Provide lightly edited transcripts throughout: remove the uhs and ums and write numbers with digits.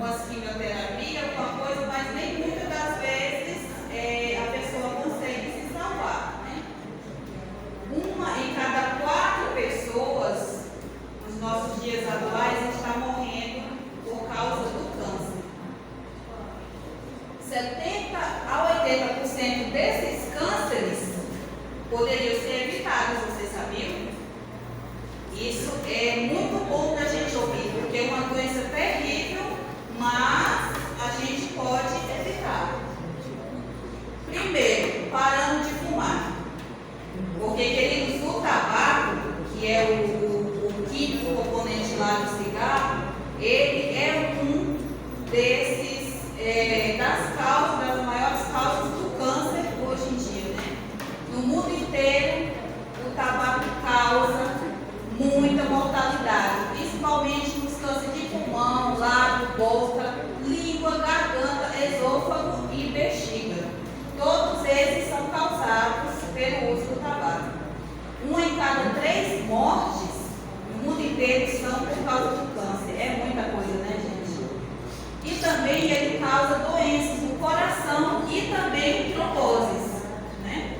umas quimioterapia, alguma coisa, mas nem muitas das vezes a pessoa consegue se salvar, né? Uma em cada 4 pessoas, nos nossos dias atuais, está morrendo por causa do câncer. 70 a 80% desses cânceres poderiam ser evitados, vocês sabiam? Isso é muito bom da gente ouvir, porque é uma doença terrível, mas a gente pode evitar. Primeiro, parando de fumar. Porque, queridos, o tabaco, que é o quinto componente lá do cigarro, ele é um desses, das maiores causas do câncer hoje em dia, né? No mundo inteiro, o tabaco causa muita mortalidade, principalmente nos cânceres de pulmão, lábio, boca, língua, garganta, esôfago e bexiga. Todos esses são causados pelo uso do tabaco. 1 em cada 3 mortes no mundo inteiro são por causa do câncer. É muita coisa, né, gente? E também ele causa doenças do coração e também tromboses, né?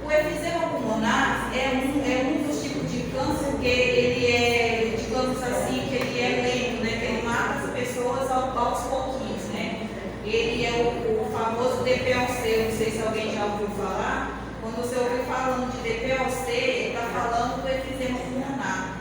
O efizema pulmonar é um dos tipos de câncer que ele é, digamos assim, que ele é lento, né? Que ele mata as pessoas aos pouquinhos, né? Ele é o famoso DPOC, não sei se alguém já ouviu falar. Quando você ouviu falando de DPOC, ele está falando do efizema pulmonar,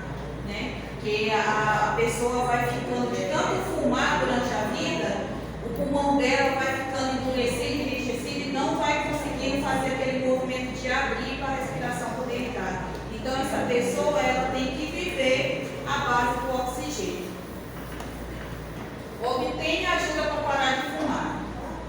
né? Que a pessoa vai ficando de tanto fumar durante a vida, o pulmão dela vai ficando endurecido, enrijecido e não vai conseguindo fazer aquele movimento de abrir para a respiração poder entrar. Então essa pessoa ela tem que viver à base do oxigênio. Obtenha ajuda para parar de fumar.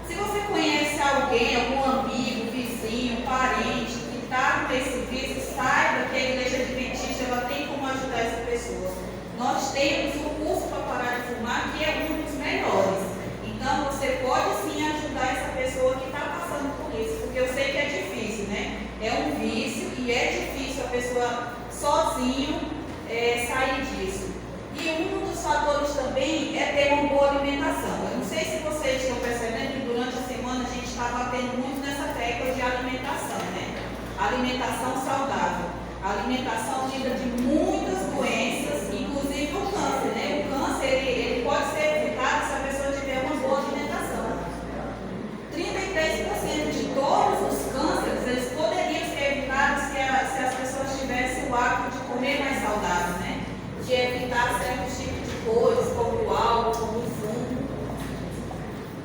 Se você conhece alguém, algum amigo, vizinho, parente que está nesse vício, saiba que a igreja adventista ela tem como ajudar essa pessoa. Nós temos o curso para parar de fumar, que é um dos melhores. Então você pode sim ajudar essa pessoa que está passando por isso, porque eu sei que é difícil, né? É um vício e é difícil a pessoa sozinho sair disso. E um dos fatores também é ter uma boa alimentação. Eu não sei se vocês estão percebendo que durante a semana a gente está batendo muito nessa tecla de alimentação, né? Alimentação saudável. A alimentação livra de muitas doenças, inclusive o câncer, né? O câncer ele pode ser evitado se a pessoa tiver uma boa alimentação. 33% de todos os cânceres eles poderiam ser evitados se as pessoas tivessem o hábito de comer mais saudável, né? De evitar certos tipos de coisas, como o álcool, como o fumo.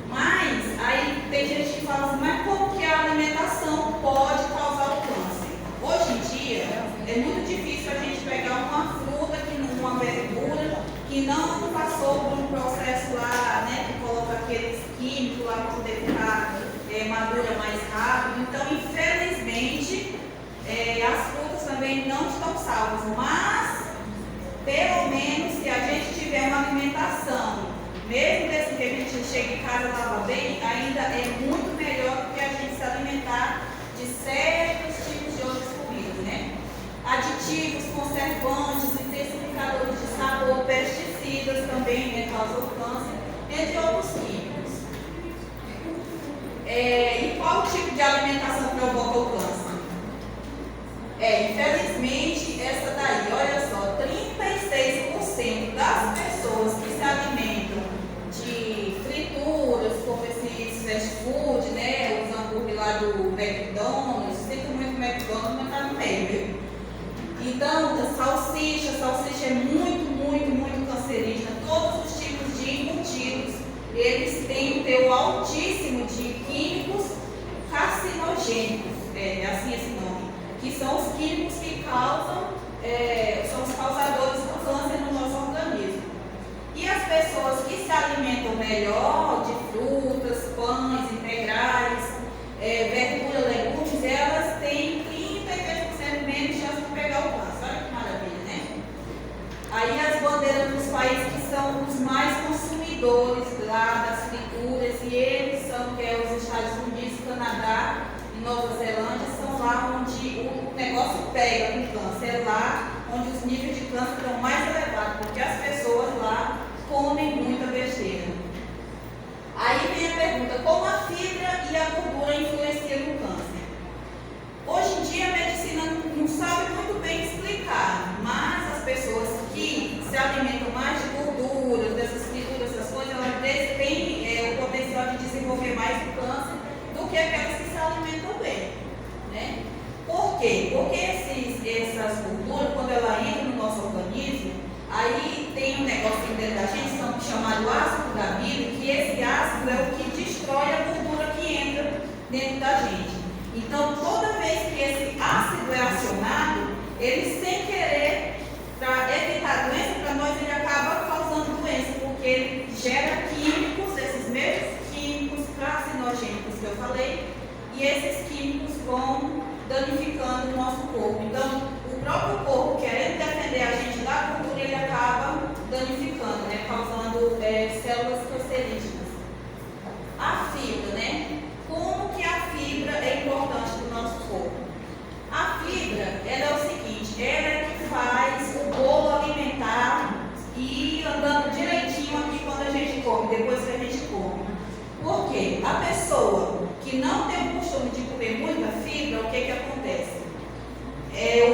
Mas aí tem gente que fala assim, mas como que a alimentação pode causar o câncer? Hoje em dia é muito difícil a gente pegar uma fruta, uma verdura que não passou por um processo lá, né, que coloca aqueles químicos lá para poder ficar madura mais rápido. Então, infelizmente, as frutas também não estão salvas, mas pelo menos se a gente tiver uma alimentação, mesmo desse que a gente chega em casa e lava bem, ainda é muito melhor do que a gente se alimentar de certos tipos de outras comidas, né? Aditivos, conservantes, intensificadores de sabor, pesticidas também, né, causam câncer, entre outros químicos. E qual tipo de alimentação provoca o câncer? Infelizmente, essa daí, olha só, 36% das pessoas que se alimentam de frituras, como esses fast food, né, os hambúrguer lá do McDonald's, sinto muito McDonald's, mas tá no meio, viu? Então, salsicha é muito cancerígena. Todos os tipos de embutidos, eles têm um teor altíssimo de químicos carcinogênicos, assim esse nome, que são os químicos que causam, são os causadores do câncer no nosso organismo. E as pessoas que se alimentam melhor de frutas, pães integrais, verdura, legumes, elas têm 33% menos chance de pegar o câncer. Olha que maravilha, né? Aí as bandeiras dos países que são os mais consumidores lá das frituras, e eles são, que é os Estados Unidos, Canadá e Nova Zelândia, são lá onde o negócio pega com câncer, é lá onde os níveis de câncer estão mais elevados, porque as pessoas lá comem muito Porque a pessoa que não tem o costume de comer muita fibra, o que acontece?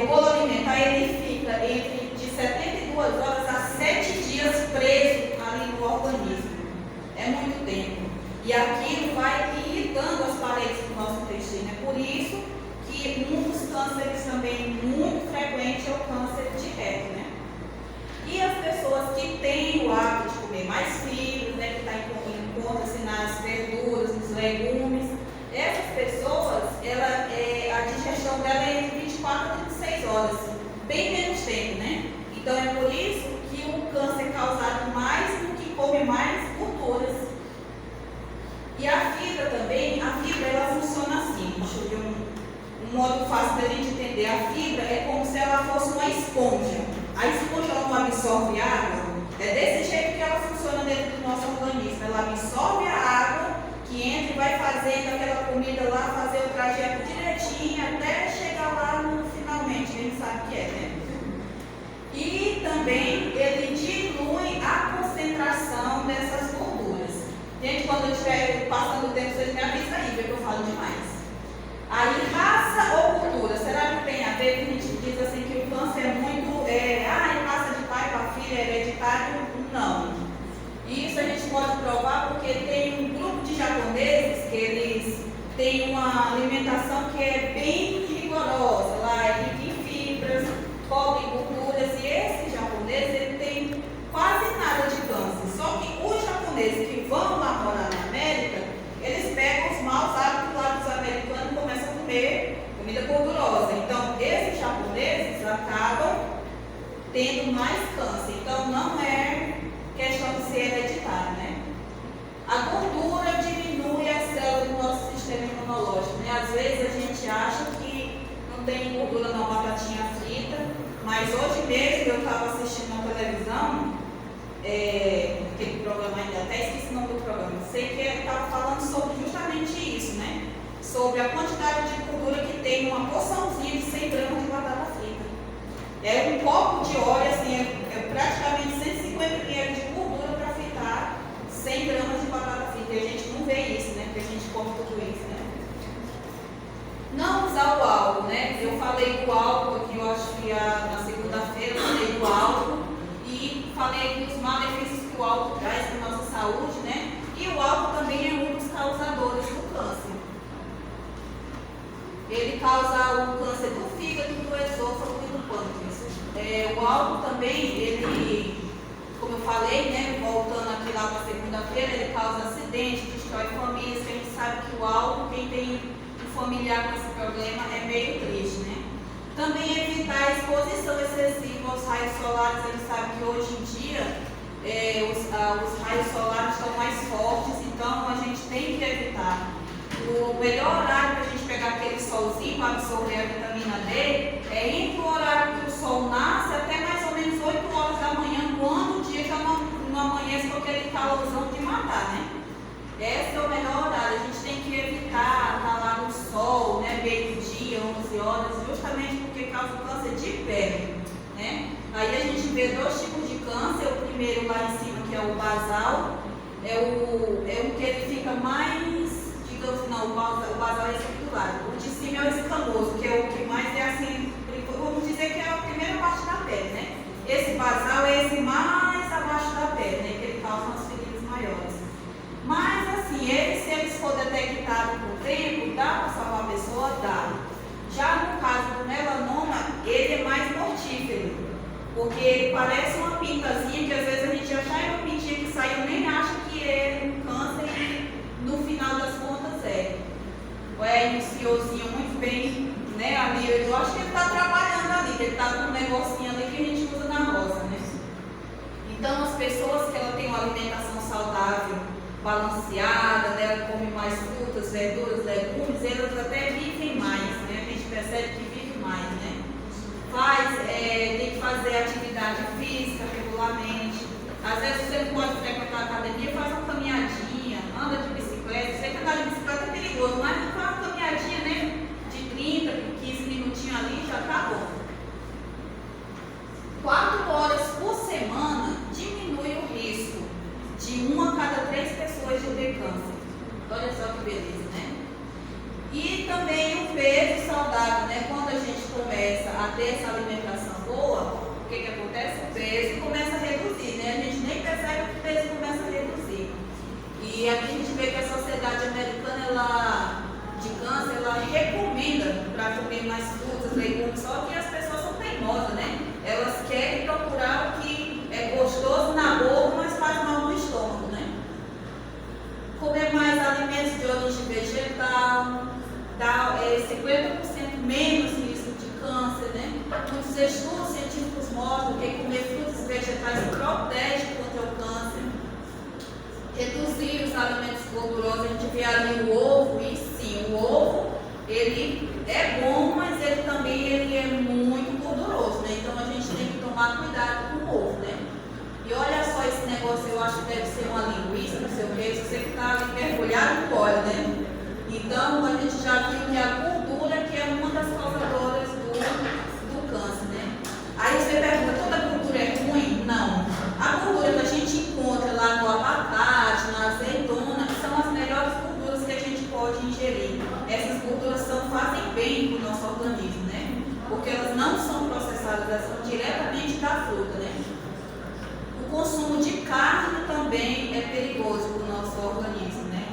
O bolo alimentar ele fica entre de 72 horas a 7 dias preso ali no organismo. É muito tempo. E aquilo vai irritando as paredes do nosso intestino. É por isso que um dos cânceres também muito frequente é o câncer de reto, né? E as pessoas que têm o hábito de comer mais fibras, né, que está encontra-se nas verduras, nos legumes, essas pessoas, a digestão dela é entre 24 a 36 horas, bem menos tempo, né? Então é por isso que o câncer é causado mais no que come mais gorduras. E a fibra também, ela funciona assim, deixa eu ver um modo fácil da gente entender. A fibra é como se ela fosse uma esponja. A esponja ela não absorve água, é desse jeito que ela funciona dentro do nosso organismo. Ela absorve a água que entra e vai fazendo aquela comida lá, fazer o trajeto direitinho até chegar lá no finalmente, a gente sabe o que é, né? E também ele dilui a concentração dessas gorduras. Gente, quando eu estiver passando o tempo, vocês me avisam aí, porque eu falo demais. Aí, raça ou cultura, será que tem a ver? Que a gente diz assim que o câncer é muito, raça de pai para filha, é hereditário? Não. Isso a gente pode provar porque tem um grupo de japoneses que eles têm uma alimentação que é bem rigorosa, lá é rica em fibras, pobre em gorduras, e esse japonês ele tem quase nada de câncer. Só que os japoneses que vão lá morar na América, eles pegam os maus hábitos lá dos americanos e começam a comer comida gordurosa. Então, esses japoneses acabam tendo mais câncer. Então, não é questão de ser hereditário, né? A gordura diminui as células do nosso sistema imunológico, né? Às vezes a gente acha que não tem gordura na batatinha frita, mas hoje mesmo eu estava assistindo na televisão, aquele programa, ainda até esqueci o nome do programa, sei que estava falando sobre justamente isso, né? Sobre a quantidade de gordura que tem numa porçãozinha de 100 gramas de batata frita. É um copo de óleo, assim, é praticamente 150 ml de gordura para fritar 100 gramas de batata frita. E a gente não vê isso, né? Porque a gente come tudo isso, né? Não usar o álcool, né? Eu falei do álcool aqui, eu acho que na segunda-feira eu falei do álcool e falei dos malefícios que o álcool traz para a nossa saúde, né? E o álcool também é um dos causadores do câncer. Ele causa o câncer do fígado, do esôfago e do pâncreas. O álcool também, ele, como eu falei, né, voltando aqui lá para segunda-feira, ele causa acidente, destrói famílias, que a gente sabe que o álcool, quem tem um familiar com esse problema, é meio triste, né? Também evitar a exposição excessiva aos raios solares. A gente sabe que hoje em dia os raios solares estão mais fortes, então a gente tem que evitar. O melhor horário para a gente pegar aquele solzinho para absorver a vitamina D é entre o horário que o sol nasce até mais ou menos 8 horas da manhã, quando o dia já não amanhece com aquele calorzão de matar, né? Esse é o melhor horário. A gente tem que evitar estar lá no sol, né? Meio-dia, 11 horas, justamente porque causa câncer de pele, né? Aí a gente vê dois tipos de câncer. O primeiro lá em cima, que é o basal, é o que ele fica mais... Não, o basal é esse aqui do lado. O de cima é o escamoso, que é o que mais é assim, vamos dizer que é a primeira parte da pele, né? Esse basal é esse mais abaixo da pele, né? Que ele causa umas feridas maiores. Mas assim, se eles for detectados por tempo, dá para salvar a pessoa? Dá. Já no caso do melanoma, ele é mais mortífero, porque ele parece uma pintazinha que às vezes a gente já é uma pintinha que saiu, nem acha que é um câncer e no final das contas iniciozinho muito bem, né, ali, eu acho que ele está trabalhando ali, que ele está com um negocinho ali que a gente usa na roça, né? Então, as pessoas que ela tem uma alimentação saudável, balanceada, né, ela come mais frutas, verduras, legumes, elas até vivem mais, né? A gente percebe que vive mais, né? Tem que fazer atividade física regularmente. Às vezes você não pode frequentar a academia, faz uma caminhadinha, anda de bicicleta. Sei que andar de bicicleta é perigoso, mas faz uma caminhadinha, né? De 30, 15 minutinhos ali, já tá bom. 4 horas por semana diminui o risco de 1 a cada 3 pessoas de ter câncer. beleza, né? E também o peso saudável, né? Quando a gente começa a ter essa alimentação boa, o que acontece? O peso começa a reduzir, né? A gente nem percebe que o peso começa a reduzir. E aqui a gente vê que a Sociedade Americana, de Câncer, ela recomenda para comer mais frutas, legumes, só que as pessoas são teimosas, né? Elas querem procurar o que é gostoso na boca, mas faz mal no estômago, né? Comer mais alimentos de origem vegetal, dá 50% menos risco de câncer, né? Muitos estudos científicos mostram que comer frutas e vegetais protege contra o câncer. Reduzir os alimentos gordurosos, a gente vê ali o ovo, e sim, o ovo, ele é bom, mas ele também é muito gorduroso, né? Então a gente tem que tomar cuidado com o ovo, né? E olha só esse negócio, eu acho que deve ser uma linguiça, não sei o que, se você ficar ali mergulhado no óleo, né? Então a gente já viu que a gordura que é uma das causadoras do câncer, né? Aí você pergunta, toda gordura é ruim? Não. A gordura que a gente encontra lá no abacate, na azeitona, são as melhores gorduras que a gente pode ingerir. Essas gorduras fazem bem para o nosso organismo, né? Porque elas não são processadas, elas são diretamente da fruta, né? O consumo de carne também é perigoso para o nosso organismo, né?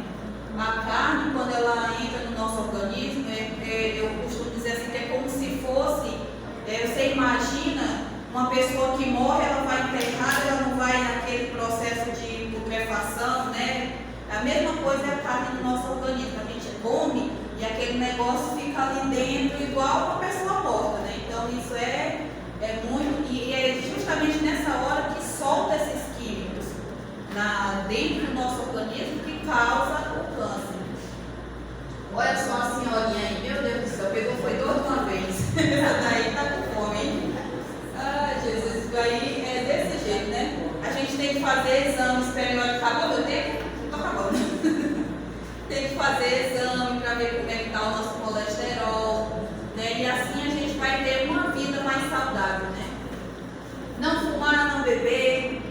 A carne, quando ela entra no nosso organismo, eu costumo dizer assim, que é como se fosse, você imagina uma pessoa que morre, ela vai enterrada, ela não vai naquele processo de putrefação, né? A mesma coisa é a carne do nosso organismo, a gente come e aquele negócio fica ali dentro igual uma pessoa morta, né? Então isso é muito, e é justamente nessa hora que solta esses químicos dentro do nosso organismo que causa o câncer. Olha só a senhorinha aí, meu Deus do céu, pegou foi dor de uma vez. Essa daí tá com fome, hein? Ah, Jesus, isso aí é desse jeito, né? A gente tem que fazer exames periódicos. Acabou meu tempo? Tô acabando. Tem que fazer exame para ver como é que está o nosso colesterol, né? E assim a gente vai ter uma vida mais saudável, né? Não fumar, não beber,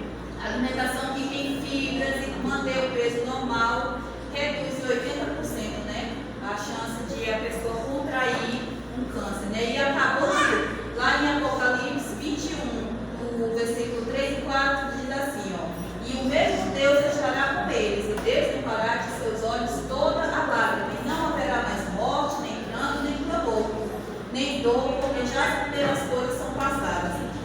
alimentação que tem fibras e manter o peso normal reduz em 80%, né? A chance de a pessoa contrair um câncer, né? E acabou